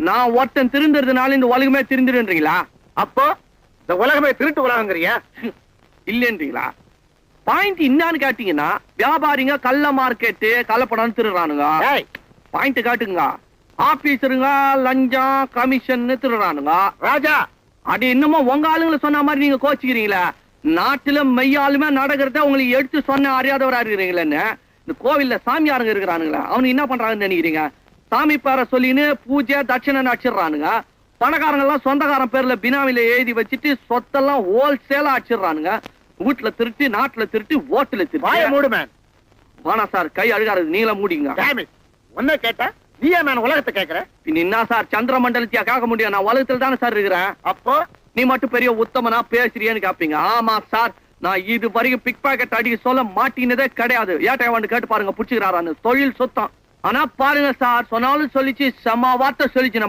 நான் ஒருத்தன் திருந்துறதுனால இந்த உலகமே திருந்துன்றீங்களா? அப்போ இந்த உலகமே திருட்டு உலகங்கிறியா? இல்லன்றீங்களா? பாயிண்ட் என்னன்னு கேட்டீங்கன்னா, வியாபாரிங்க கள்ள மார்க்கெட்டு கள்ளப்படம் திருடுறானுங்க. பாயிண்ட் காட்டுங்க. ஆபீசருங்க லஞ்சம் கமிஷன் திருடுறானுங்க. ராஜா, அது இன்னமும் உங்க ஆளுங்களை சொன்ன மாதிரி நீங்க கோச்சிக்கிறீங்களா? நாட்டுல மெய்யாலுமே நடக்கிறத உங்களுக்கு எடுத்து சொன்ன அறியாதவரா இருக்கிறீங்களேன்னு. இந்த கோவில்ல சாமியாருங்க இருக்கிறானுங்களா, அவனுக்கு என்ன பண்றாங்கன்னு நினைக்கிறீங்க? சாமி பேரை சொல்லின்னு பூஜை தட்சணை அடிச்சிடறானுங்க. பணக்காரங்க எல்லாம் சொந்தக்காரன் பேர்ல பினாமில எழுதி வச்சுட்டு சொத்தெல்லாம் ஹோல்சேலா அடிச்சிடறானுங்க. வீட்டுல திருட்டு, நாட்டுல திருட்டு, ஓட்டுல திருட்டு. வானா சார், கை அழுகாது, நீங்களா மூடிங்க. ஒன்ன கேட்டா நீ ஏன் உலகத்தை கேக்குற? என்ன சார், சந்திர மண்டலத்தையா கேட்க முடியும்? நான் உலகத்துல தானே சார் இருக்கிறேன். அப்போ நீ மட்டும் பெரிய உத்தமனா பேசுறியன்னு கேப்பீங்க. ஆமா சார், நான் இது வரைக்கும் பிக் பாக்கெட் அடிக்க சொல்ல மாட்டினதே கிடையாது. ஏட்டை வந்து கேட்டு பாருங்க, புடிச்சுக்கிறாரான்னு. தொழில் சுத்தம். ஆனா பாருங்க சார், சொன்னாலும் சொல்லிச்சு, செம்ம வார்த்தை சொல்லிச்சு.